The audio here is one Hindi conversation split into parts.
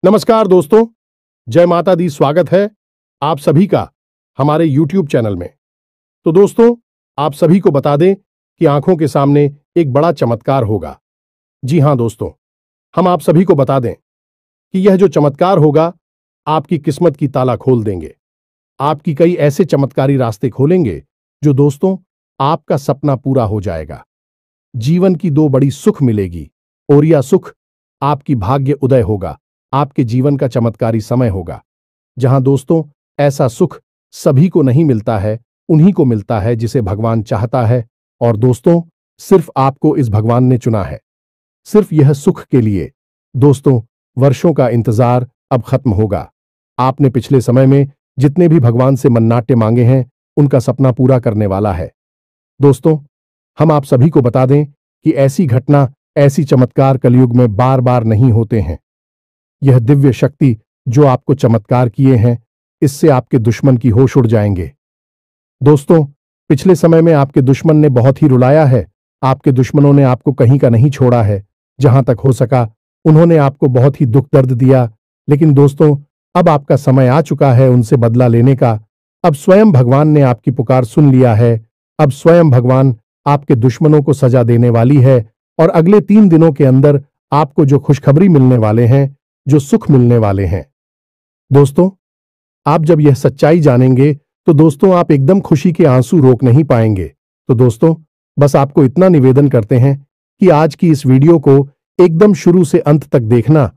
नमस्कार दोस्तों, जय माता दी। स्वागत है आप सभी का हमारे YouTube चैनल में। तो दोस्तों, आप सभी को बता दें कि आंखों के सामने एक बड़ा चमत्कार होगा। जी हां दोस्तों, हम आप सभी को बता दें कि यह जो चमत्कार होगा आपकी किस्मत की ताला खोल देंगे। आपकी कई ऐसे चमत्कारी रास्ते खोलेंगे जो दोस्तों आपका सपना पूरा हो जाएगा। जीवन की दो बड़ी सुख मिलेगी और यह सुख आपकी भाग्य उदय होगा। आपके जीवन का चमत्कारी समय होगा जहां दोस्तों ऐसा सुख सभी को नहीं मिलता है, उन्हीं को मिलता है जिसे भगवान चाहता है। और दोस्तों सिर्फ आपको इस भगवान ने चुना है, सिर्फ यह सुख के लिए। दोस्तों वर्षों का इंतजार अब खत्म होगा। आपने पिछले समय में जितने भी भगवान से मन्नाटे मांगे हैं उनका सपना पूरा करने वाला है। दोस्तों हम आप सभी को बता दें कि ऐसी घटना, ऐसी चमत्कार कलयुग में बार बार नहीं होते हैं। यह दिव्य शक्ति जो आपको चमत्कार किए हैं, इससे आपके दुश्मन की होश उड़ जाएंगे। दोस्तों पिछले समय में आपके दुश्मन ने बहुत ही रुलाया है। आपके दुश्मनों ने आपको कहीं का नहीं छोड़ा है। जहां तक हो सका उन्होंने आपको बहुत ही दुख दर्द दिया। लेकिन दोस्तों अब आपका समय आ चुका है उनसे बदला लेने का। अब स्वयं भगवान ने आपकी पुकार सुन लिया है। अब स्वयं भगवान आपके दुश्मनों को सजा देने वाली है। और अगले 3 दिनों के अंदर आपको जो खुशखबरी मिलने वाले हैं, जो सुख मिलने वाले हैं, दोस्तों आप जब यह सच्चाई जानेंगे तो दोस्तों आप एकदम खुशी के आंसू रोक नहीं पाएंगे। तो दोस्तों बस आपको इतना निवेदन करते हैं कि आज की इस वीडियो को एकदम शुरू से अंत तक देखना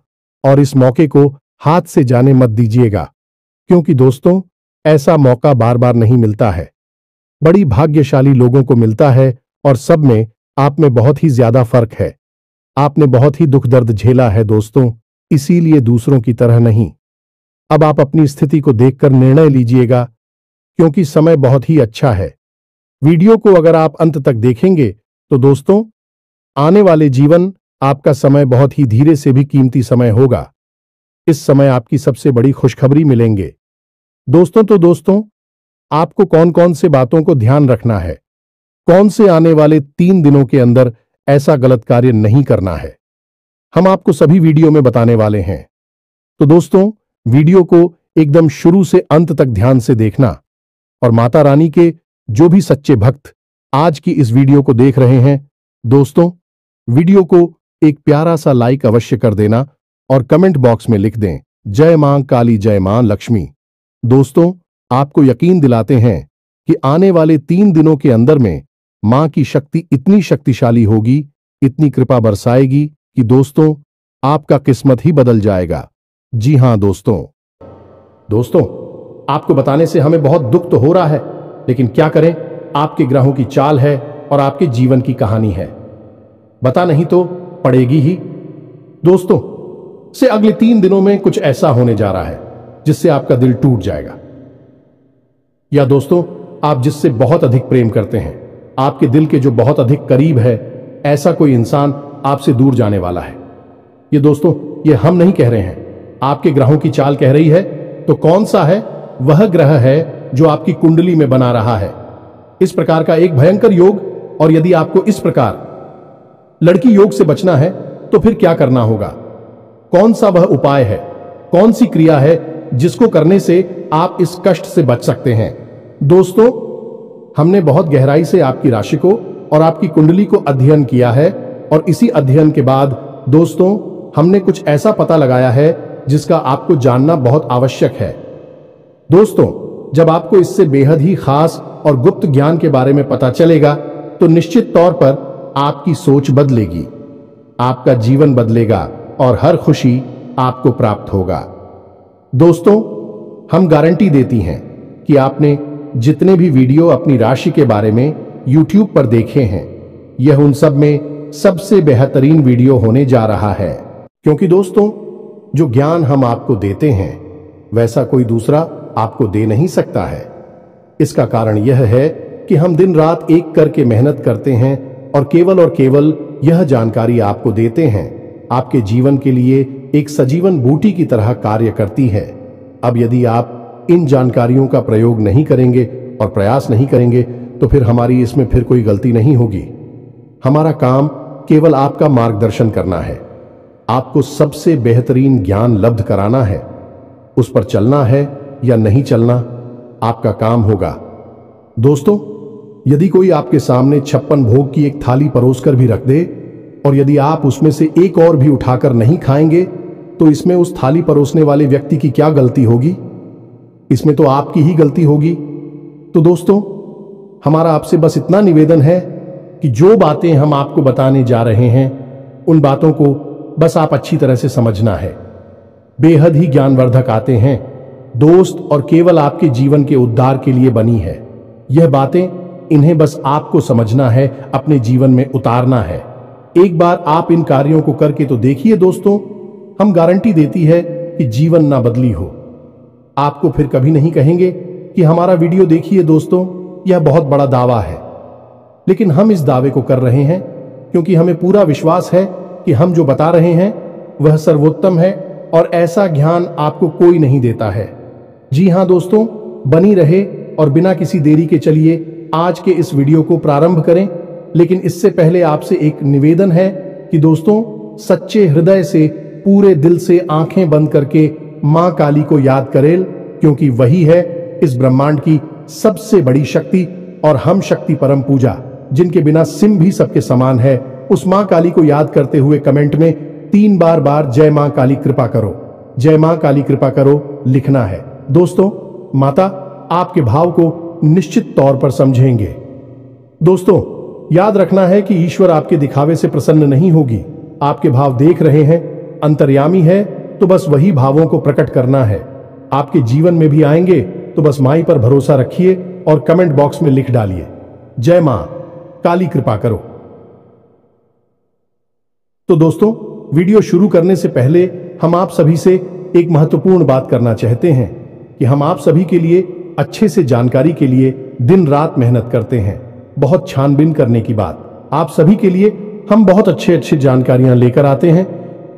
और इस मौके को हाथ से जाने मत दीजिएगा, क्योंकि दोस्तों ऐसा मौका बार बार नहीं मिलता है। बड़ी भाग्यशाली लोगों को मिलता है और सब में आप में बहुत ही ज्यादा फर्क है। आपने बहुत ही दुख दर्द झेला है दोस्तों, इसीलिए दूसरों की तरह नहीं। अब आप अपनी स्थिति को देखकर निर्णय लीजिएगा, क्योंकि समय बहुत ही अच्छा है। वीडियो को अगर आप अंत तक देखेंगे तो दोस्तों आने वाले जीवन आपका समय बहुत ही धीरे से भी कीमती समय होगा। इस समय आपकी सबसे बड़ी खुशखबरी मिलेंगे दोस्तों। तो दोस्तों आपको कौन कौन से बातों को ध्यान रखना है, कौन से आने वाले 3 दिनों के अंदर ऐसा गलत कार्य नहीं करना है, हम आपको सभी वीडियो में बताने वाले हैं। तो दोस्तों वीडियो को एकदम शुरू से अंत तक ध्यान से देखना। और माता रानी के जो भी सच्चे भक्त आज की इस वीडियो को देख रहे हैं, दोस्तों वीडियो को एक प्यारा सा लाइक अवश्य कर देना और कमेंट बॉक्स में लिख दें जय मां काली, जय मां लक्ष्मी। दोस्तों आपको यकीन दिलाते हैं कि आने वाले 3 दिनों के अंदर में मां की शक्ति इतनी शक्तिशाली होगी, इतनी कृपा बरसाएगी कि दोस्तों आपका किस्मत ही बदल जाएगा। जी हां दोस्तों आपको बताने से हमें बहुत दुख तो हो रहा है, लेकिन क्या करें, आपके ग्रहों की चाल है और आपके जीवन की कहानी है। बता नहीं तो पड़ेगी ही। दोस्तों से अगले 3 दिनों में कुछ ऐसा होने जा रहा है जिससे आपका दिल टूट जाएगा। या दोस्तों आप जिससे बहुत अधिक प्रेम करते हैं, आपके दिल के जो बहुत अधिक करीब है, ऐसा कोई इंसान आपसे दूर जाने वाला है। ये दोस्तों ये हम नहीं कह रहे हैं, आपके ग्रहों की चाल कह रही है। तो कौन सा है वह ग्रह है जो आपकी कुंडली में बना रहा है इस प्रकार का एक भयंकर योग। और यदि आपको इस प्रकार लड़की योग से बचना है तो फिर क्या करना होगा, कौन सा वह उपाय है, कौन सी क्रिया है जिसको करने से आप इस कष्ट से बच सकते हैं। दोस्तों हमने बहुत गहराई से आपकी राशि को और आपकी कुंडली को अध्ययन किया है और इसी अध्ययन के बाद दोस्तों हमने कुछ ऐसा पता लगाया है जिसका आपको जानना बहुत आवश्यक है। दोस्तों जब आपको इससे बेहद ही खास और गुप्त ज्ञान के बारे में पता चलेगा तो निश्चित तौर पर आपकी सोच बदलेगी, आपका जीवन बदलेगा और हर खुशी आपको प्राप्त होगा। दोस्तों हम गारंटी देती हैं कि आपने जितने भी वीडियो अपनी राशि के बारे में YouTube पर देखे हैं, यह उन सब में सबसे बेहतरीन वीडियो होने जा रहा है। क्योंकि दोस्तों जो ज्ञान हम आपको देते हैं वैसा कोई दूसरा आपको दे नहीं सकता है। इसका कारण यह है कि हम दिन रात एक करके मेहनत करते हैं और केवल यह जानकारी आपको देते हैं, आपके जीवन के लिए एक सजीवन बूटी की तरह कार्य करती है। अब यदि आप इन जानकारियों का प्रयोग नहीं करेंगे और प्रयास नहीं करेंगे तो फिर हमारी इसमें फिर कोई गलती नहीं होगी। हमारा काम केवल आपका मार्गदर्शन करना है, आपको सबसे बेहतरीन ज्ञान लब्ध कराना है। उस पर चलना है या नहीं चलना आपका काम होगा। दोस्तों, यदि कोई आपके सामने 56 भोग की एक थाली परोसकर भी रख दे और यदि आप उसमें से एक और भी उठाकर नहीं खाएंगे तो इसमें उस थाली परोसने वाले व्यक्ति की क्या गलती होगी? इसमें तो आपकी ही गलती होगी। तो दोस्तों, हमारा आपसे बस इतना निवेदन है कि जो बातें हम आपको बताने जा रहे हैं उन बातों को बस आप अच्छी तरह से समझना है। बेहद ही ज्ञानवर्धक आते हैं दोस्त, और केवल आपके जीवन के उद्धार के लिए बनी है यह बातें। इन्हें बस आपको समझना है, अपने जीवन में उतारना है। एक बार आप इन कार्यों को करके तो देखिए दोस्तों, हम गारंटी देती है कि जीवन ना बदली हो। आपको फिर कभी नहीं कहेंगे कि हमारा वीडियो देखिए। दोस्तों, यह बहुत बड़ा दावा है, लेकिन हम इस दावे को कर रहे हैं क्योंकि हमें पूरा विश्वास है कि हम जो बता रहे हैं वह सर्वोत्तम है और ऐसा ज्ञान आपको कोई नहीं देता है। जी हां दोस्तों, बनी रहे और बिना किसी देरी के चलिए आज के इस वीडियो को प्रारंभ करें। लेकिन इससे पहले आपसे एक निवेदन है कि दोस्तों, सच्चे हृदय से, पूरे दिल से आंखें बंद करके मां काली को याद करें, क्योंकि वही है इस ब्रह्मांड की सबसे बड़ी शक्ति और हम शक्ति परम पूजा, जिनके बिना सिम भी सबके समान है। उस मां काली को याद करते हुए कमेंट में 3 बार जय मां काली कृपा करो, जय मां काली कृपा करो लिखना है। दोस्तों, माता आपके भाव को निश्चित तौर पर समझेंगे। दोस्तों, याद रखना है कि ईश्वर आपके दिखावे से प्रसन्न नहीं होगी। आपके भाव देख रहे हैं, अंतर्यामी है, तो बस वही भावों को प्रकट करना है। आपके जीवन में भी आएंगे तो बस माई पर भरोसा रखिए और कमेंट बॉक्स में लिख डालिए, जय मां काली कृपा करो। तो दोस्तों, वीडियो शुरू करने से पहले हम आप सभी से एक महत्वपूर्ण बात करना चाहते हैं कि हम आप सभी के लिए अच्छे से जानकारी के लिए दिन रात मेहनत करते हैं। बहुत छानबीन करने की बात, आप सभी के लिए हम बहुत अच्छे जानकारियां लेकर आते हैं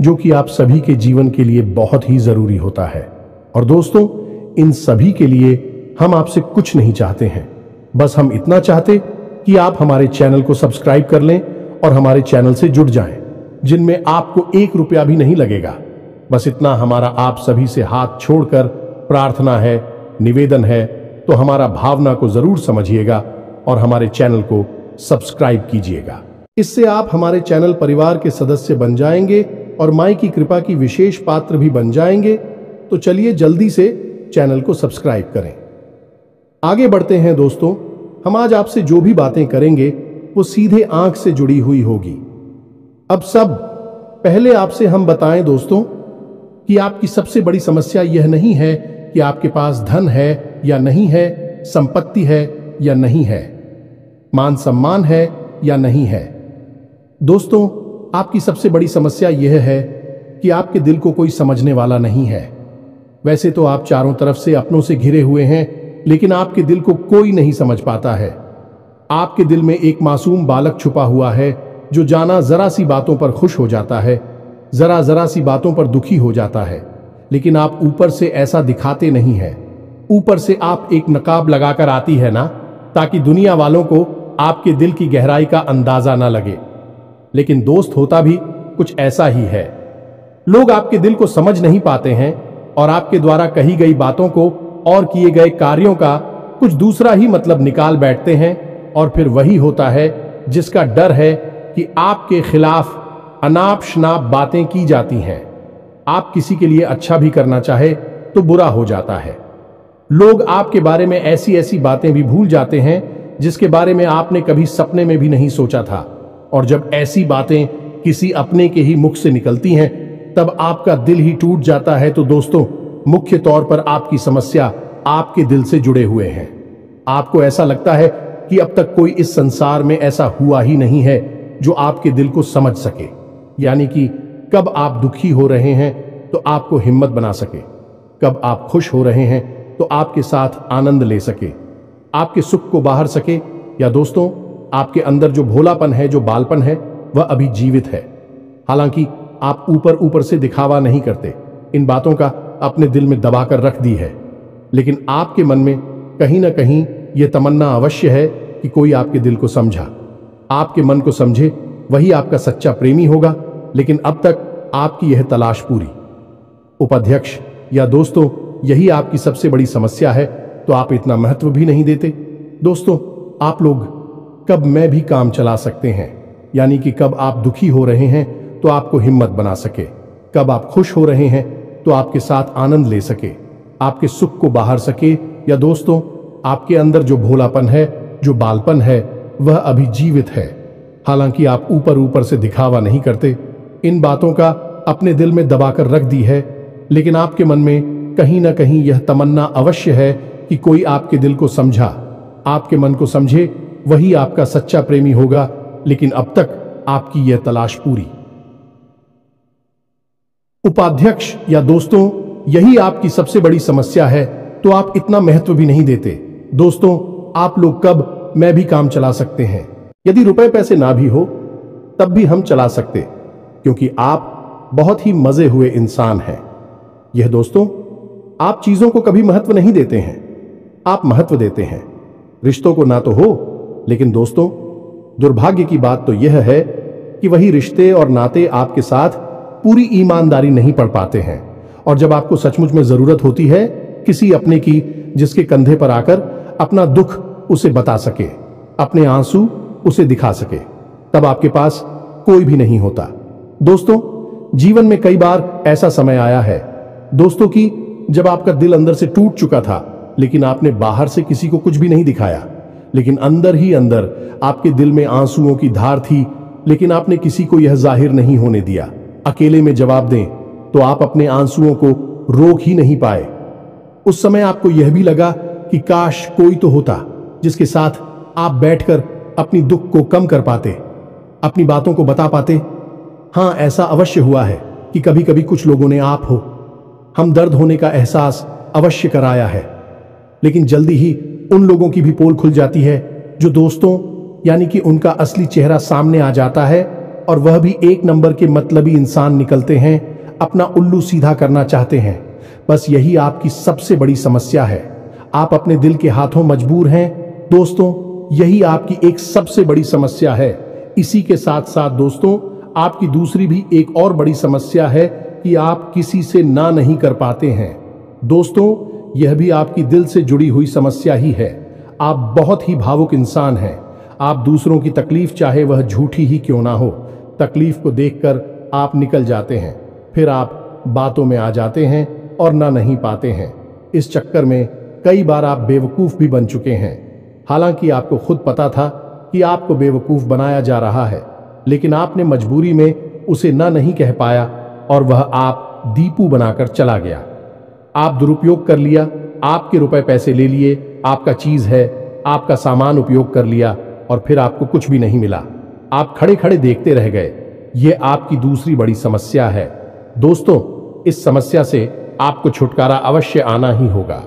जो कि आप सभी के जीवन के लिए बहुत ही जरूरी होता है। और दोस्तों, इन सभी के लिए हम आपसे कुछ नहीं चाहते हैं, बस हम इतना चाहते कि आप हमारे चैनल को सब्सक्राइब कर लें और हमारे चैनल से जुड़ जाएं, जिनमें आपको 1 रुपया भी नहीं लगेगा। बस इतना हमारा आप सभी से हाथ छोड़कर प्रार्थना है, निवेदन है। तो हमारा भावना को जरूर समझिएगा और हमारे चैनल को सब्सक्राइब कीजिएगा। इससे आप हमारे चैनल परिवार के सदस्य बन जाएंगे और माई की कृपा की विशेष पात्र भी बन जाएंगे। तो चलिए जल्दी से चैनल को सब्सक्राइब करें। आगे बढ़ते हैं दोस्तों, हम आज आपसे जो भी बातें करेंगे वो सीधे आंख से जुड़ी हुई होगी। अब सब पहले आपसे हम बताएं दोस्तों कि आपकी सबसे बड़ी समस्या यह नहीं है कि आपके पास धन है या नहीं है, संपत्ति है या नहीं है, मान सम्मान है या नहीं है। दोस्तों, आपकी सबसे बड़ी समस्या यह है कि आपके दिल को कोई समझने वाला नहीं है। वैसे तो आप चारों तरफ से अपनों से घिरे हुए हैं, लेकिन आपके दिल को कोई नहीं समझ पाता है। आपके दिल में एक मासूम बालक छुपा हुआ है जो जाना जरा सी बातों पर खुश हो जाता है, जरा सी बातों पर दुखी हो जाता है, लेकिन आप ऊपर से ऐसा दिखाते नहीं है। ऊपर से आप एक नकाब लगाकर आती है ना, ताकि दुनिया वालों को आपके दिल की गहराई का अंदाजा ना लगे। लेकिन दोस्त, होता भी कुछ ऐसा ही है। लोग आपके दिल को समझ नहीं पाते हैं और आपके द्वारा कही गई बातों को और किए गए कार्यों का कुछ दूसरा ही मतलब निकाल बैठते हैं, और फिर वही होता है जिसका डर है कि आपके खिलाफ अनाप शनाप बातें की जाती हैं। आप किसी के लिए अच्छा भी करना चाहे तो बुरा हो जाता है। लोग आपके बारे में ऐसी ऐसी बातें भी भूल जाते हैं जिसके बारे में आपने कभी सपने में भी नहीं सोचा था। और जब ऐसी बातें किसी अपने के ही मुख से निकलती हैं तब आपका दिल ही टूट जाता है। तो दोस्तों, मुख्य तौर पर आपकी समस्या आपके दिल से जुड़े हुए हैं। आपको ऐसा लगता है कि अब तक कोई इस संसार में ऐसा हुआ ही नहीं है जो आपके दिल को समझ सके। यानी कि कब आप दुखी हो रहे हैं तो आपको हिम्मत बना सके, कब आप खुश हो रहे हैं तो आपके साथ आनंद ले सके, आपके सुख को बाहर सके। या दोस्तों, आपके अंदर जो भोलापन है, जो बालपन है, वह अभी जीवित है। हालांकि आप ऊपर से दिखावा नहीं करते, इन बातों का अपने दिल में दबाकर रख दी है, लेकिन आपके मन में कहीं ना कहीं यह तमन्ना अवश्य है कि कोई आपके दिल को समझा, आपके मन को समझे, वही आपका सच्चा प्रेमी होगा। लेकिन अब तक आपकी यह तलाश पूरी। उपाध्यक्ष या दोस्तों, यही आपकी सबसे बड़ी समस्या है, तो आप इतना महत्व भी नहीं देते। दोस्तों, आप लोग कब मैं भी काम चला सकते हैं, यानी कि कब आप दुखी हो रहे हैं तो आपको हिम्मत बना सके, कब आप खुश हो रहे हैं तो आपके साथ आनंद ले सके, आपके सुख को बाहर सके। या दोस्तों, आपके अंदर जो भोलापन है, जो बालपन है, वह अभी जीवित है। हालांकि आप ऊपर ऊपर से दिखावा नहीं करते, इन बातों का अपने दिल में दबाकर रख दी है, लेकिन आपके मन में कहीं ना कहीं यह तमन्ना अवश्य है कि कोई आपके दिल को समझा, आपके मन को समझे, वही आपका सच्चा प्रेमी होगा। लेकिन अब तक आपकी यह तलाश पूरी। उपाध्यक्ष या दोस्तों, यही आपकी सबसे बड़ी समस्या है, तो आप इतना महत्व भी नहीं देते। दोस्तों, आप लोग कब मैं भी काम चला सकते हैं, यदि रुपए पैसे ना भी हो तब भी हम चला सकते, क्योंकि आप बहुत ही मजे हुए इंसान हैं। यह दोस्तों, आप चीजों को कभी महत्व नहीं देते हैं, आप महत्व देते हैं रिश्तों को। ना तो हो, लेकिन दोस्तों, दुर्भाग्य की बात तो यह है कि वही रिश्ते और नाते आपके साथ पूरी ईमानदारी नहीं पढ़ पाते हैं। और जब आपको सचमुच में जरूरत होती है किसी अपने की, जिसके कंधे पर आकर अपना दुख उसे बता सके, अपने आंसू उसे दिखा सके, तब आपके पास कोई भी नहीं होता। दोस्तों, जीवन में कई बार ऐसा समय आया है दोस्तों कि जब आपका दिल अंदर से टूट चुका था, लेकिन आपने बाहर से किसी को कुछ भी नहीं दिखाया, लेकिन अंदर ही अंदर आपके दिल में आंसुओं की धार थी, लेकिन आपने किसी को यह जाहिर नहीं होने दिया। अकेले में जवाब दें तो आप अपने आंसुओं को रोक ही नहीं पाए। उस समय आपको यह भी लगा कि काश कोई तो होता जिसके साथ आप बैठकर अपनी दुख को कम कर पाते, अपनी बातों को बता पाते। हां, ऐसा अवश्य हुआ है कि कभी कभी कुछ लोगों ने आप हो हम दर्द होने का एहसास अवश्य कराया है, लेकिन जल्दी ही उन लोगों की भी पोल खुल जाती है जो दोस्तों, यानी कि उनका असली चेहरा सामने आ जाता है, और वह भी एक नंबर के मतलबी इंसान निकलते हैं, अपना उल्लू सीधा करना चाहते हैं। बस यही आपकी सबसे बड़ी समस्या है, आप अपने दिल के हाथों मजबूर हैं। दोस्तों, यही आपकी एक सबसे बड़ी समस्या है। इसी के साथ साथ दोस्तों, आपकी दूसरी भी एक और बड़ी समस्या है कि आप किसी से ना नहीं कर पाते हैं। दोस्तों, यह भी आपकी दिल से जुड़ी हुई समस्या ही है। आप बहुत ही भावुक इंसान हैं। आप दूसरों की तकलीफ, चाहे वह झूठी ही क्यों ना हो, तकलीफ को देखकर आप निकल जाते हैं, फिर आप बातों में आ जाते हैं और ना नहीं पाते हैं। इस चक्कर में कई बार आप बेवकूफ भी बन चुके हैं। हालांकि आपको खुद पता था कि आपको बेवकूफ बनाया जा रहा है, लेकिन आपने मजबूरी में उसे ना नहीं कह पाया और वह आप दीपू बनाकर चला गया। आप दुरुपयोग कर लिया, आपके रुपए पैसे ले लिए, आपका चीज है, आपका सामान उपयोग कर लिया और फिर आपको कुछ भी नहीं मिला। आप खड़े खड़े देखते रह गए। यह आपकी दूसरी बड़ी समस्या है। दोस्तों, इस समस्या से आपको छुटकारा अवश्य आना ही होगा।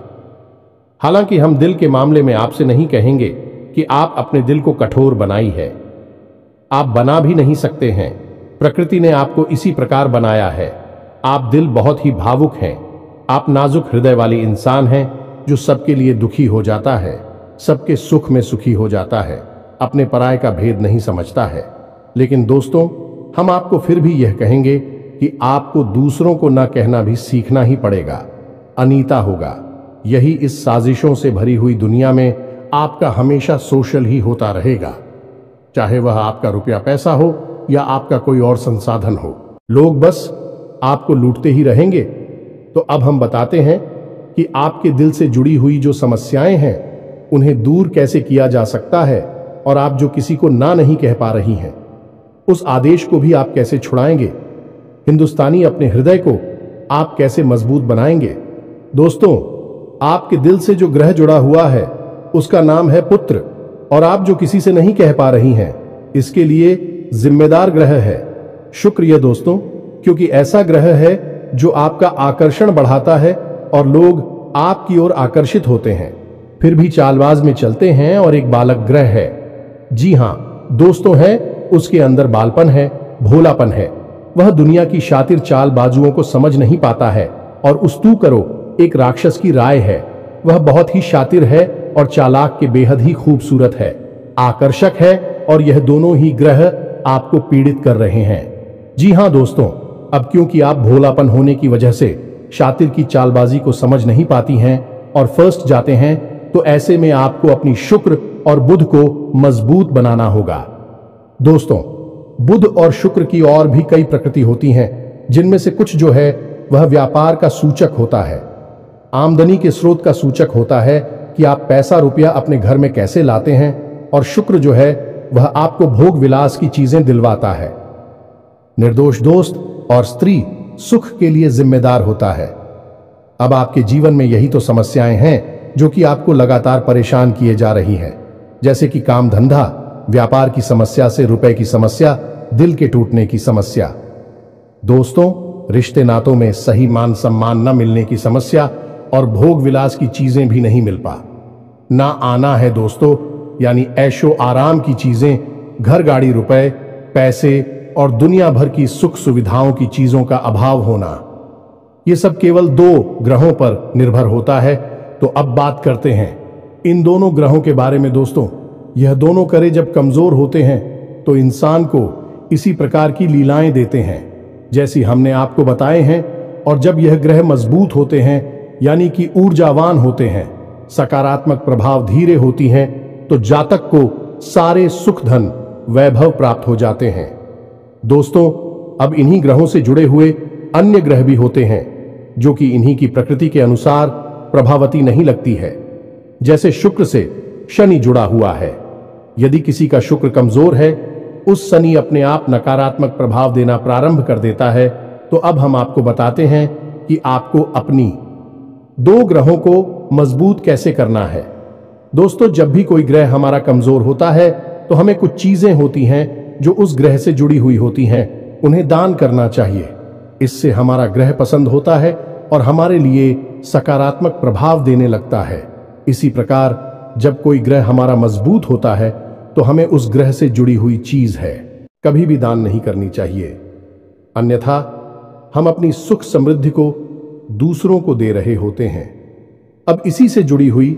हालांकि हम दिल के मामले में आपसे नहीं कहेंगे कि आप अपने दिल को कठोर बनाई है, आप बना भी नहीं सकते हैं। प्रकृति ने आपको इसी प्रकार बनाया है। आप दिल बहुत ही भावुक हैं, आप नाजुक हृदय वाली इंसान हैं जो सबके लिए दुखी हो जाता है, सबके सुख में सुखी हो जाता है, अपने पराये का भेद नहीं समझता है। लेकिन दोस्तों, हम आपको फिर भी यह कहेंगे कि आपको दूसरों को ना कहना भी सीखना ही पड़ेगा, अनीता होगा। यही इस साजिशों से भरी हुई दुनिया में आपका हमेशा सोशल ही होता रहेगा, चाहे वह आपका रुपया पैसा हो या आपका कोई और संसाधन हो। लोग बस आपको लूटते ही रहेंगे। तो अब हम बताते हैं कि आपके दिल से जुड़ी हुई जो समस्याएं हैं उन्हें दूर कैसे किया जा सकता है, और आप जो किसी को ना नहीं कह पा रही हैं उस आदेश को भी आप कैसे छुड़ाएंगे। हिंदुस्तानी अपने हृदय को आप कैसे मजबूत बनाएंगे। दोस्तों, आपके दिल से जो ग्रह जुड़ा हुआ है उसका नाम है पुत्र, और आप जो किसी से नहीं कह पा रही हैं इसके लिए जिम्मेदार ग्रह है शुक्र। यह दोस्तों, क्योंकि ऐसा ग्रह है जो आपका आकर्षण बढ़ाता है और लोग आपकी ओर आकर्षित होते हैं, फिर भी चालबाज में चलते हैं। और एक बालक ग्रह है, जी हां दोस्तों, है, उसके अंदर बालपन है, भोलापन है। वह दुनिया की शातिर चालबाजुओं को समझ नहीं पाता है, और उस्तू करो एक राक्षस की राय है। वह बहुत ही शातिर है और चालाक के बेहद ही खूबसूरत है, आकर्षक है, और यह दोनों ही ग्रह आपको पीड़ित कर रहे हैं। जी हां दोस्तों, अब क्योंकि आप भोलापन होने की वजह से शातिर की चालबाजी को समझ नहीं पाती हैं और फर्स्ट जाते हैं, तो ऐसे में आपको अपनी शुक्र और बुध को मजबूत बनाना होगा। दोस्तों, बुध और शुक्र की और भी कई प्रकृति होती हैं, जिनमें से कुछ जो है वह व्यापार का सूचक होता है, आमदनी के स्रोत का सूचक होता है कि आप पैसा रुपया अपने घर में कैसे लाते हैं, और शुक्र जो है वह आपको भोग विलास की चीजें दिलवाता है। निर्दोष दोस्त और स्त्री सुख के लिए जिम्मेदार होता है। अब आपके जीवन में यही तो समस्याएं हैं जो कि आपको लगातार परेशान किए जा रही हैं, जैसे कि काम धंधा, व्यापार की समस्या से रुपए की समस्या, दिल के टूटने की समस्या। दोस्तों, रिश्ते नातों में सही मान सम्मान न मिलने की समस्या और भोग विलास की चीजें भी नहीं मिल पा ना आना है दोस्तों, यानी ऐशो आराम की चीजें, घर गाड़ी रुपए पैसे और दुनिया भर की सुख सुविधाओं की चीजों का अभाव होना। ये सब केवल 2 ग्रहों पर निर्भर होता है। तो अब बात करते हैं इन दोनों ग्रहों के बारे में। दोस्तों, यह दोनों करे जब कमजोर होते हैं तो इंसान को इसी प्रकार की लीलाएं देते हैं जैसी हमने आपको बताए हैं, और जब यह ग्रह मजबूत होते हैं यानी कि ऊर्जावान होते हैं, सकारात्मक प्रभाव धीरे होती हैं, तो जातक को सारे सुख धन वैभव प्राप्त हो जाते हैं। दोस्तों, अब इन्हीं ग्रहों से जुड़े हुए अन्य ग्रह भी होते हैं जो कि इन्हीं की प्रकृति के अनुसार प्रभावती नहीं लगती है। जैसे शुक्र से शनि जुड़ा हुआ है। यदि किसी का शुक्र कमजोर है, उस शनि अपने आप नकारात्मक प्रभाव देना प्रारंभ कर देता है। तो अब हम आपको बताते हैं कि आपको अपनी 2 ग्रहों को मजबूत कैसे करना है। दोस्तों, जब भी कोई ग्रह हमारा कमजोर होता है तो हमें कुछ चीजें होती हैं जो उस ग्रह से जुड़ी हुई होती हैं, उन्हें दान करना चाहिए। इससे हमारा ग्रह पसंद होता है और हमारे लिए सकारात्मक प्रभाव देने लगता है। इसी प्रकार जब कोई ग्रह हमारा मजबूत होता है तो हमें उस ग्रह से जुड़ी हुई चीज है कभी भी दान नहीं करनी चाहिए, अन्यथा हम अपनी सुख समृद्धि को दूसरों को दे रहे होते हैं। अब इसी से जुड़ी हुई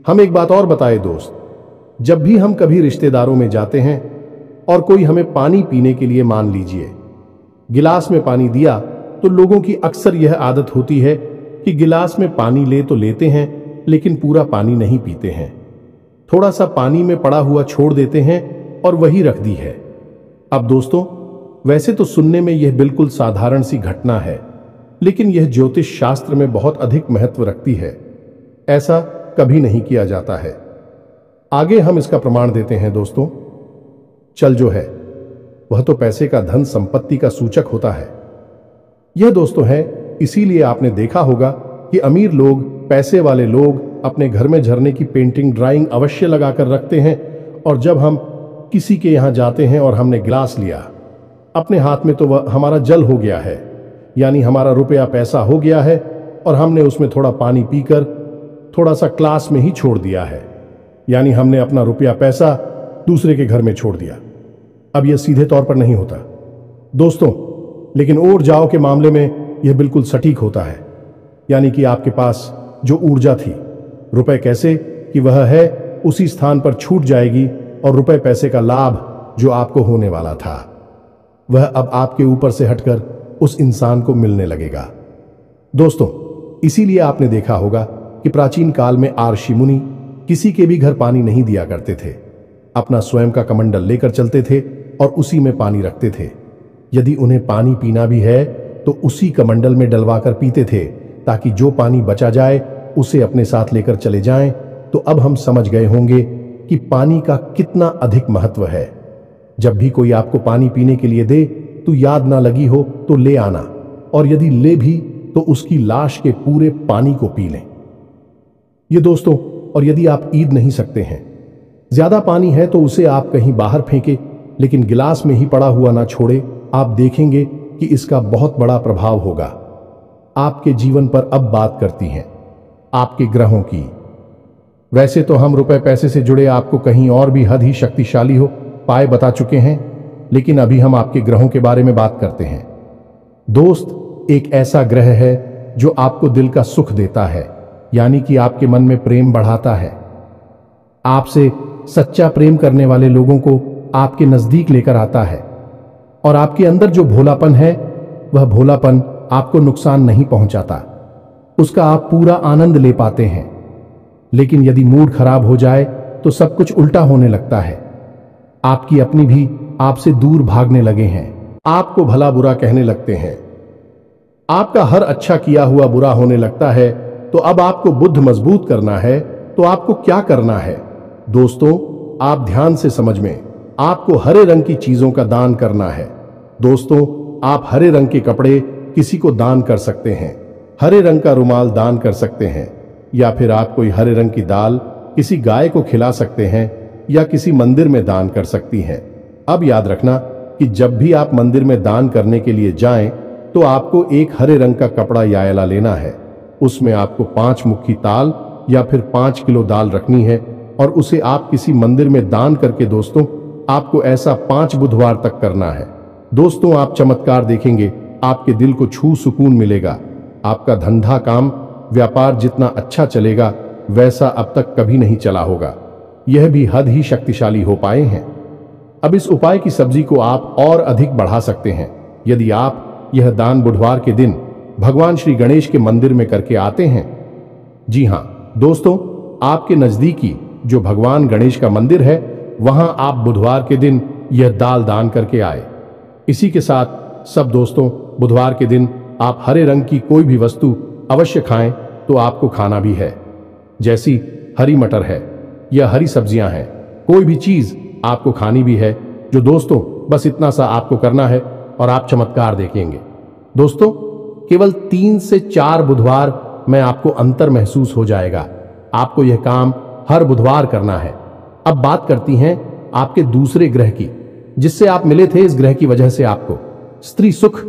हम एक बात और बताए दोस्त, जब भी हम कभी रिश्तेदारों में जाते हैं और कोई हमें पानी पीने के लिए, मान लीजिए गिलास में पानी दिया, तो लोगों की अक्सर यह आदत होती है कि गिलास में पानी ले तो लेते हैं लेकिन पूरा पानी नहीं पीते हैं, थोड़ा सा पानी में पड़ा हुआ छोड़ देते हैं और वही रख दी है। अब दोस्तों, वैसे तो सुनने में यह बिल्कुल साधारण सी घटना है, लेकिन यह ज्योतिष शास्त्र में बहुत अधिक महत्व रखती है। ऐसा कभी नहीं किया जाता है। आगे हम इसका प्रमाण देते हैं। दोस्तों, चल जो है वह तो पैसे का, धन संपत्ति का सूचक होता है। यह दोस्तों है, इसीलिए आपने देखा होगा कि अमीर लोग, पैसे वाले लोग अपने घर में झरने की पेंटिंग, ड्राइंग अवश्य लगाकर रखते हैं। और जब हम किसी के यहां जाते हैं और हमने गिलास लिया अपने हाथ में, तो वह हमारा जल हो गया है, यानी हमारा रुपया पैसा हो गया है, और हमने उसमें थोड़ा पानी पीकर थोड़ा सा क्लास में ही छोड़ दिया है, यानी हमने अपना रुपया पैसा दूसरे के घर में छोड़ दिया। अब यह सीधे तौर पर नहीं होता दोस्तों, लेकिन ओर जाओ के मामले में यह बिल्कुल सटीक होता है। यानी कि आपके पास जो ऊर्जा थी, रुपए कैसे कि वह है उसी स्थान पर छूट जाएगी, और रुपए पैसे का लाभ जो आपको होने वाला था वह अब आपके ऊपर से हटकर उस इंसान को मिलने लगेगा। दोस्तों, इसीलिए आपने देखा होगा कि प्राचीन काल में ऋषि मुनि किसी के भी घर पानी नहीं दिया करते थे, अपना स्वयं का कमंडल लेकर चलते थे और उसी में पानी रखते थे। यदि उन्हें पानी पीना भी है तो उसी कमंडल में डलवाकर पीते थे, ताकि जो पानी बचा जाए उसे अपने साथ लेकर चले जाएं। तो अब हम समझ गए होंगे कि पानी का कितना अधिक महत्व है। जब भी कोई आपको पानी पीने के लिए दे तो याद ना लगी हो तो ले आना, और यदि ले भी तो उसकी लाश के पूरे पानी को पी लें। ये दोस्तों, और यदि आप ईद नहीं सकते हैं, ज्यादा पानी है तो उसे आप कहीं बाहर फेंके, लेकिन गिलास में ही पड़ा हुआ ना छोड़े। आप देखेंगे कि इसका बहुत बड़ा प्रभाव होगा आपके जीवन पर। अब बात करती हैं आपके ग्रहों की। वैसे तो हम रुपए पैसे से जुड़े आपको कहीं और भी हद ही शक्तिशाली हो पाए बता चुके हैं, लेकिन अभी हम आपके ग्रहों के बारे में बात करते हैं। दोस्त, एक ऐसा ग्रह है जो आपको दिल का सुख देता है, यानी कि आपके मन में प्रेम बढ़ाता है। आपसे सच्चा प्रेम करने वाले लोगों को आपके नजदीक लेकर आता है, और आपके अंदर जो भोलापन है वह भोलापन आपको नुकसान नहीं पहुंचाता, उसका आप पूरा आनंद ले पाते हैं। लेकिन यदि मूड खराब हो जाए तो सब कुछ उल्टा होने लगता है। आपकी अपनी भी आपसे दूर भागने लगे हैं, आपको भला बुरा कहने लगते हैं, आपका हर अच्छा किया हुआ बुरा होने लगता है। तो अब आपको बुद्ध मजबूत करना है तो आपको क्या करना है? दोस्तों, आप ध्यान से समझ में, आपको हरे रंग की चीजों का दान करना है। दोस्तों, आप हरे रंग के कपड़े किसी को दान कर सकते हैं, हरे रंग का रुमाल दान कर सकते हैं, या फिर आप कोई हरे रंग की दाल किसी गाय को खिला सकते हैं या किसी मंदिर में दान कर सकती हैं। अब याद रखना कि जब भी आप मंदिर में दान करने के लिए जाएं तो आपको एक हरे रंग का कपड़ा यायला लेना है। उसमें आपको 5 मुट्ठी ताल या फिर 5 किलो दाल रखनी है और उसे आप किसी मंदिर में दान करके, दोस्तों, आपको ऐसा 5 बुधवार तक करना है। दोस्तों, आप चमत्कार देखेंगे, आपके दिल को छू सुकून मिलेगा। आपका धंधा काम व्यापार जितना अच्छा चलेगा वैसा अब तक कभी नहीं चला होगा। यह भी हद ही शक्तिशाली हो पाए हैं। अब इस उपाय की सब्जी को आप और अधिक बढ़ा सकते हैं यदि आप यह दान बुधवार के दिन भगवान श्री गणेश के मंदिर में करके आते हैं। जी हां दोस्तों, आपके नजदीकी जो भगवान गणेश का मंदिर है वहां आप बुधवार के दिन यह दाल दान करके आए। इसी के साथ सब दोस्तों, बुधवार के दिन आप हरे रंग की कोई भी वस्तु अवश्य खाएं तो आपको खाना भी है, जैसी हरी मटर है या हरी सब्जियां हैं, कोई भी चीज आपको खानी भी है। जो दोस्तों, बस इतना सा आपको करना है और आप चमत्कार देखेंगे। दोस्तों, केवल 3 से 4 बुधवार में आपको अंतर महसूस हो जाएगा। आपको यह काम हर बुधवार करना है। अब बात करती हैं आपके दूसरे ग्रह की, जिससे आप मिले थे। इस ग्रह की वजह से आपको स्त्री सुख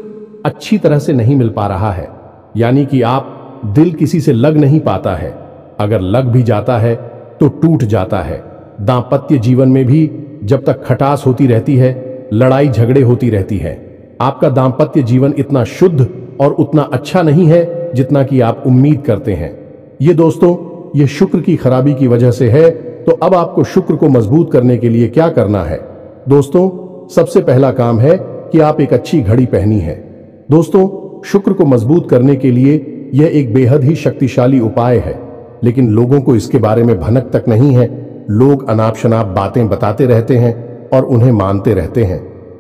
अच्छी तरह से नहीं मिल पा रहा है, यानी कि आप दिल किसी से लग नहीं पाता है। अगर लग भी जाता है तो टूट जाता है। दांपत्य जीवन में भी जब तक खटास होती रहती है, लड़ाई झगड़े होती रहती है। आपका दांपत्य जीवन इतना शुद्ध और उतना अच्छा नहीं है जितना कि आप उम्मीद करते हैं। ये दोस्तों, ये शुक्र की खराबी की वजह से है। तो अब आपको शुक्र को मजबूत करने के लिए क्या करना है? दोस्तों, सबसे पहला काम है कि आप एक अच्छी घड़ी पहनी है। दोस्तों, शुक्र को मजबूत करने के लिए यह एक बेहद ही शक्तिशाली उपाय है, लेकिन लोगों को इसके बारे में भनक तक नहीं है। लोग अनाप शनाप बातें बताते रहते हैं और उन्हें मानते रहते हैं।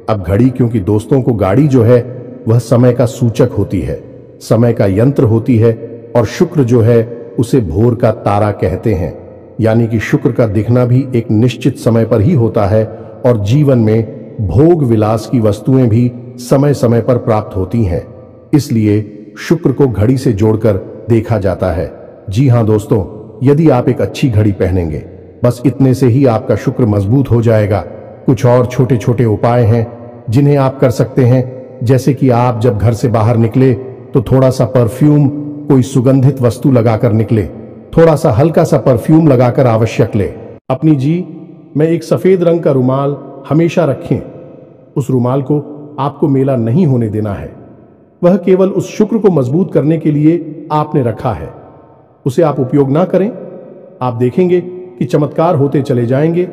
अब घड़ी, क्योंकि दोस्तों को गाड़ी जो है वह समय का सूचक होती है, समय का यंत्र होती है, और शुक्र जो है उसे भोर का तारा कहते हैं। यानी कि शुक्र का दिखना भी एक निश्चित समय पर ही होता है और जीवन में भोग विलास की वस्तुएं भी समय समय पर प्राप्त होती हैं। इसलिए शुक्र को घड़ी से जोड़कर देखा जाता है। जी हां दोस्तों, यदि आप एक अच्छी घड़ी पहनेंगे, बस इतने से ही आपका शुक्र मजबूत हो जाएगा। कुछ और छोटे छोटे उपाय हैं जिन्हें आप कर सकते हैं, जैसे कि आप जब घर से बाहर निकले तो थोड़ा सा परफ्यूम, कोई सुगंधित वस्तु लगाकर निकले। थोड़ा सा हल्का सा परफ्यूम लगाकर आवश्यक ले। अपनी जी में एक सफेद रंग का रुमाल हमेशा रखें। उस रुमाल को आपको मेला नहीं होने देना है। वह केवल उस शुक्र को मजबूत करने के लिए आपने रखा है। उसे आप उपयोग ना करें। आप देखेंगे कि चमत्कार होते चले जाएंगे।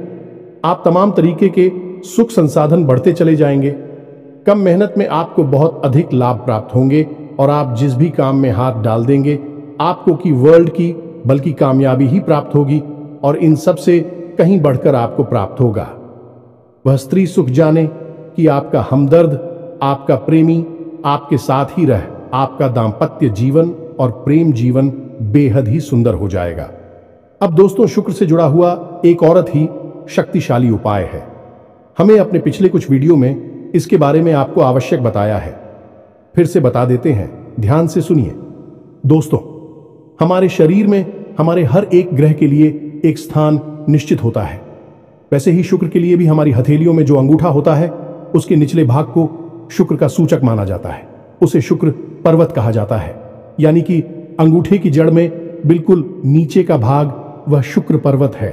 आप तमाम तरीके के सुख संसाधन बढ़ते चले जाएंगे। कम मेहनत में आपको बहुत अधिक लाभ प्राप्त होंगे और आप जिस भी काम में हाथ डाल देंगे आपको की वर्ल्ड की बल्कि कामयाबी ही प्राप्त होगी और इन सब से कहीं बढ़कर आपको प्राप्त होगा। वह स्त्री सुख जाने कि आपका हमदर्द, आपका प्रेमी आपके साथ ही रह आपका दाम्पत्य जीवन और प्रेम जीवन बेहद ही सुंदर हो जाएगा। अब दोस्तों, शुक्र से जुड़ा हुआ एक औरत ही शक्तिशाली उपाय है। हमें अपने पिछले कुछ वीडियो में इसके बारे में आपको आवश्यक बताया है। फिर से बता देते हैं, ध्यान से सुनिए। दोस्तों, हमारे शरीर में हमारे हर एक ग्रह के लिए एक स्थान निश्चित होता है। वैसे ही शुक्र के लिए भी हमारी हथेलियों में जो अंगूठा होता है उसके निचले भाग को शुक्र का सूचक माना जाता है। उसे शुक्र पर्वत कहा जाता है, यानी कि अंगूठे की जड़ में बिल्कुल नीचे का भाग वह शुक्र पर्वत है।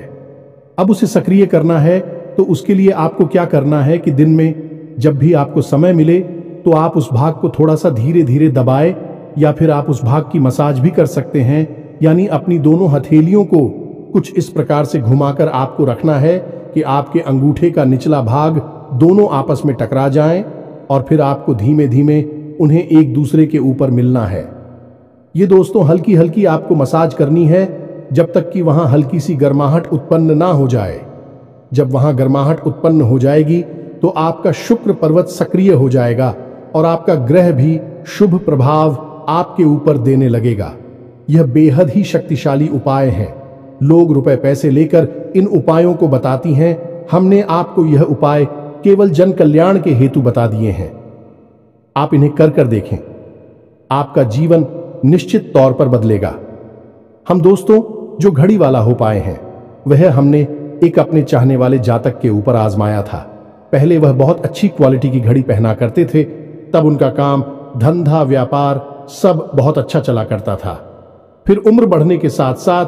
अब उसे सक्रिय करना है तो उसके लिए आपको क्या करना है कि दिन में जब भी आपको समय मिले तो आप उस भाग को थोड़ा सा धीरे धीरे दबाए, या फिर आप उस भाग की मसाज भी कर सकते हैं। यानी अपनी दोनों हथेलियों को कुछ इस प्रकार से घुमाकर आपको रखना है कि आपके अंगूठे का निचला भाग दोनों आपस में टकरा जाएं और फिर आपको धीमे धीमे उन्हें एक दूसरे के ऊपर मिलना है। ये दोस्तों हल्की हल्की आपको मसाज करनी है जब तक कि वहां हल्की सी गर्माहट उत्पन्न ना हो जाए। जब वहां गर्माहट उत्पन्न हो जाएगी तो आपका शुक्र पर्वत सक्रिय हो जाएगा और आपका ग्रह भी शुभ प्रभाव आपके ऊपर देने लगेगा। यह बेहद ही शक्तिशाली उपाय है। लोग रुपए पैसे लेकर इन उपायों को बताती हैं। हमने आपको यह उपाय केवल जन कल्याण के हेतु बता दिए हैं। आप इन्हें कर कर देखें, आपका जीवन निश्चित तौर पर बदलेगा। हम दोस्तों जो घड़ी वाला हो पाए हैं वह हमने एक अपने चाहने वाले जातक के ऊपर आजमाया था। पहले वह बहुत अच्छी क्वालिटी की घड़ी पहना करते थे, तब उनका काम धंधा व्यापार सब बहुत अच्छा चला करता था। फिर उम्र बढ़ने के साथ साथ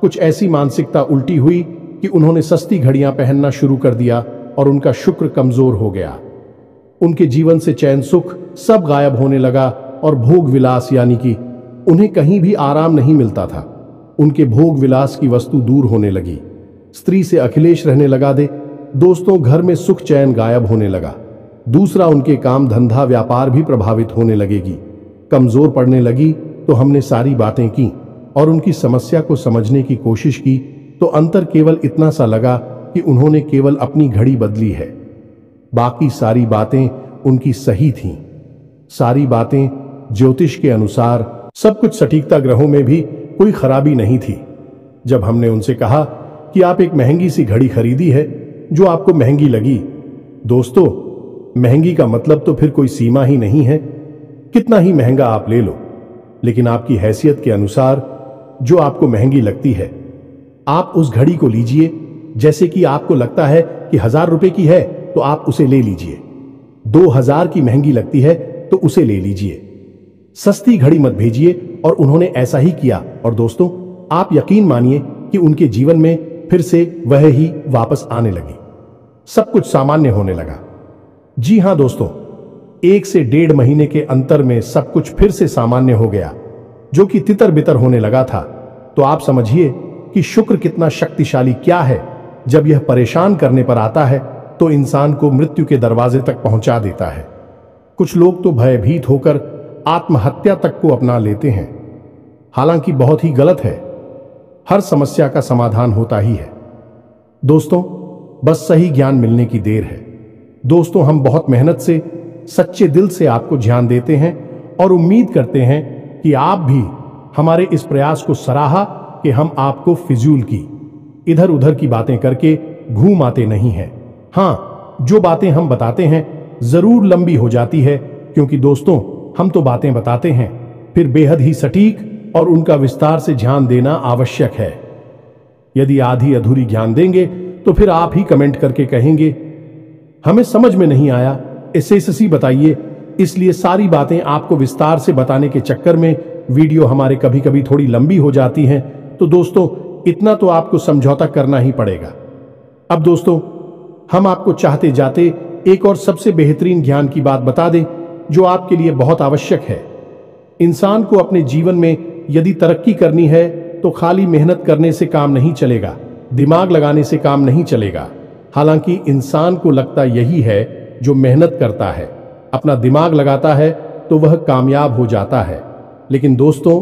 कुछ ऐसी मानसिकता उल्टी हुई कि उन्होंने सस्ती घड़ियां पहनना शुरू कर दिया और उनका शुक्र कमजोर हो गया। उनके जीवन से चैन सुख सब गायब होने लगा और भोग विलास यानी कि उन्हें कहीं भी आराम नहीं मिलता था। उनके भोग विलास की वस्तु दूर होने लगी। स्त्री से अखिलेश रहने लगा दे। दोस्तों घर में सुख चैन गायब होने लगा। दूसरा उनके काम धंधा व्यापार भी प्रभावित होने लगेगी, कमजोर पड़ने लगी। तो हमने सारी बातें की और उनकी समस्या को समझने की कोशिश की तो अंतर केवल इतना सा लगा कि उन्होंने केवल अपनी घड़ी बदली है, बाकी सारी बातें उनकी सही थीं। सारी बातें ज्योतिष के अनुसार सब कुछ सटीकता, ग्रहों में भी कोई खराबी नहीं थी। जब हमने उनसे कहा कि आप एक महंगी सी घड़ी खरीदी है जो आपको महंगी लगी, दोस्तों महंगी का मतलब तो फिर कोई सीमा ही नहीं है, कितना ही महंगा आप ले लो, लेकिन आपकी हैसियत के अनुसार जो आपको महंगी लगती है आप उस घड़ी को लीजिए। जैसे कि आपको लगता है कि 1000 रुपए की है तो आप उसे ले लीजिए, 2000 की महंगी लगती है तो उसे ले लीजिए। सस्ती घड़ी मत भेजिए। और उन्होंने ऐसा ही किया और दोस्तों आप यकीन मानिए कि उनके जीवन में फिर से वह ही वापस आने लगी, सब कुछ सामान्य होने लगा। जी हां दोस्तों, 1 से 1.5 महीने के अंतर में सब कुछ फिर से सामान्य हो गया, जो कि तितर बितर होने लगा था। तो आप समझिए कि शुक्र कितना शक्तिशाली क्या है। जब यह परेशान करने पर आता है तो इंसान को मृत्यु के दरवाजे तक पहुंचा देता है। कुछ लोग तो भयभीत होकर आत्महत्या तक को अपना लेते हैं, हालांकि बहुत ही गलत है। हर समस्या का समाधान होता ही है दोस्तों, बस सही ज्ञान मिलने की देर है। दोस्तों हम बहुत मेहनत से सच्चे दिल से आपको ध्यान देते हैं और उम्मीद करते हैं कि आप भी हमारे इस प्रयास को सराहा कि हम आपको फिजूल की इधर उधर की बातें करके घूम आते नहीं हैं। हाँ, जो बातें हम बताते हैं जरूर लंबी हो जाती है, क्योंकि दोस्तों हम तो बातें बताते हैं फिर बेहद ही सटीक और उनका विस्तार से ध्यान देना आवश्यक है। यदि आधी अधूरी ज्ञान देंगे तो फिर आप ही कमेंट करके कहेंगे हमें समझ में नहीं आया, इससे बताइए। इसलिए सारी बातें आपको विस्तार से बताने के चक्कर में वीडियो हमारे कभी कभी थोड़ी लंबी हो जाती हैं। तो दोस्तों इतना तो आपको समझौता करना ही पड़ेगा। अब दोस्तों हम आपको चाहते जाते एक और सबसे बेहतरीन ज्ञान की बात बता दें जो आपके लिए बहुत आवश्यक है। इंसान को अपने जीवन में यदि तरक्की करनी है तो खाली मेहनत करने से काम नहीं चलेगा, दिमाग लगाने से काम नहीं चलेगा। हालांकि इंसान को लगता यही है, जो मेहनत करता है अपना दिमाग लगाता है तो वह कामयाब हो जाता है, लेकिन दोस्तों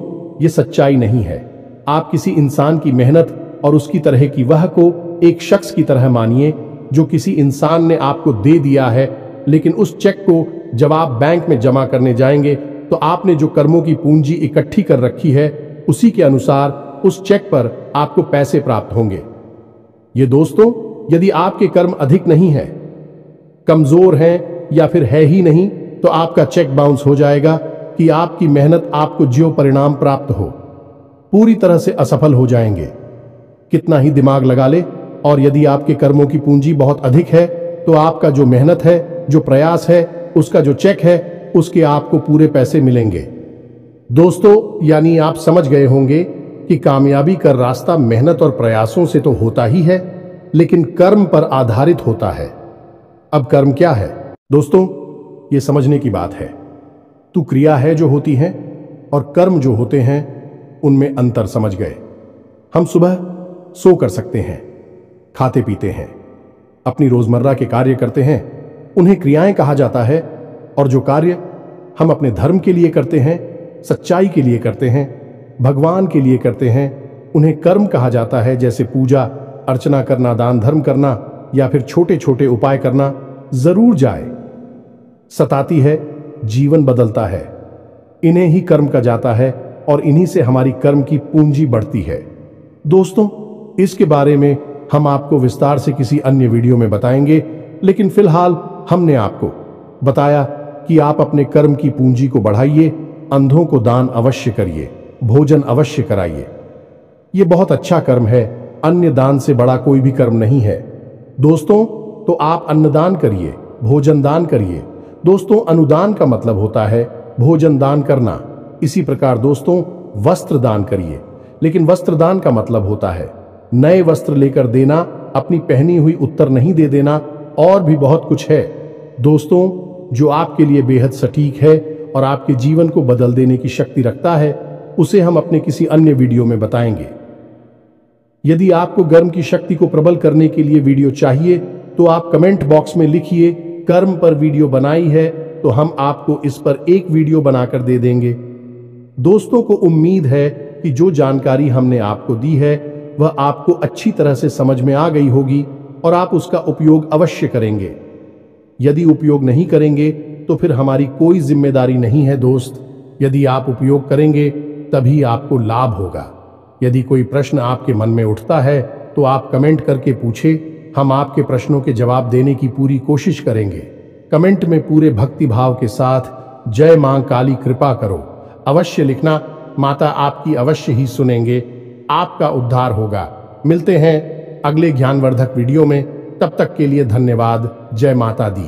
ये सच्चाई नहीं है। आप किसी इंसान की मेहनत और उसकी तरह की वह को एक शख्स की तरह मानिए जो किसी इंसान ने आपको दे दिया है, लेकिन उस चेक को जब आप बैंक में जमा करने जाएंगे तो आपने जो कर्मों की पूंजी इकट्ठी कर रखी है उसी के अनुसार उस चेक पर आपको पैसे प्राप्त होंगे। ये दोस्तों यदि आपके कर्म अधिक नहीं है, कमजोर हैं या फिर है ही नहीं, तो आपका चेक बाउंस हो जाएगा कि आपकी मेहनत आपको जो परिणाम प्राप्त हो पूरी तरह से असफल हो जाएंगे, कितना ही दिमाग लगा ले। और यदि आपके कर्मों की पूंजी बहुत अधिक है तो आपका जो मेहनत है, जो प्रयास है, उसका जो चेक है, उसके आपको पूरे पैसे मिलेंगे। दोस्तों यानी आप समझ गए होंगे कि कामयाबी का रास्ता मेहनत और प्रयासों से तो होता ही है, लेकिन कर्म पर आधारित होता है। अब कर्म क्या है दोस्तों, ये समझने की बात है। तू क्रिया है जो होती हैं और कर्म जो होते हैं उनमें अंतर समझ गए। हम सुबह सो कर सकते हैं, खाते पीते हैं, अपनी रोजमर्रा के कार्य करते हैं, उन्हें क्रियाएं कहा जाता है। और जो कार्य हम अपने धर्म के लिए करते हैं, सच्चाई के लिए करते हैं, भगवान के लिए करते हैं। उन्हें कर्म कहा जाता है, जैसे पूजा अर्चना करना, दान धर्म करना या फिर छोटे छोटे उपाय करना। जरूर जाए, सताती है, जीवन बदलता है। इन्हें ही कर्म कहा जाता है और इन्हीं से हमारी कर्म की पूंजी बढ़ती है। दोस्तों, इसके बारे में हम आपको विस्तार से किसी अन्य वीडियो में बताएंगे, लेकिन फिलहाल हमने आपको बताया कि आप अपने कर्म की पूंजी को बढ़ाइए, अंधों को दान अवश्य करिए, भोजन अवश्य कराइए। ये बहुत अच्छा कर्म है, अन्य दान से बड़ा कोई भी कर्म नहीं है। दोस्तों, तो आप अन्नदान करिए, भोजन दान करिए। दोस्तों, अनुदान का मतलब होता है भोजन दान करना। इसी प्रकार दोस्तों, वस्त्र दान करिए, लेकिन वस्त्र दान का मतलब होता है नए वस्त्र लेकर देना, अपनी पहनी हुई उत्तर नहीं दे देना, और भी बहुत कुछ है दोस्तों, जो आपके लिए बेहद सटीक है और आपके जीवन को बदल देने की शक्ति रखता है। उसे हम अपने किसी अन्य वीडियो में बताएंगे। यदि आपको गर्म की शक्ति को प्रबल करने के लिए वीडियो चाहिए तो आप कमेंट बॉक्स में लिखिए कर्म पर वीडियो बनाई है, तो हम आपको इस पर एक वीडियो बनाकर दे देंगे। दोस्तों को उम्मीद है कि जो जानकारी हमने आपको दी है वह आपको अच्छी तरह से समझ में आ गई होगी और आप उसका उपयोग अवश्य करेंगे। यदि उपयोग नहीं करेंगे तो फिर हमारी कोई जिम्मेदारी नहीं है दोस्त। यदि आप उपयोग करेंगे तभी आपको लाभ होगा। यदि कोई प्रश्न आपके मन में उठता है तो आप कमेंट करके पूछे, हम आपके प्रश्नों के जवाब देने की पूरी कोशिश करेंगे। कमेंट में पूरे भक्ति भाव के साथ जय मां काली कृपा करो अवश्य लिखना। माता आपकी अवश्य ही सुनेंगे, आपका उद्धार होगा। मिलते हैं अगले ज्ञानवर्धक वीडियो में, तब तक के लिए धन्यवाद। जय माता दी।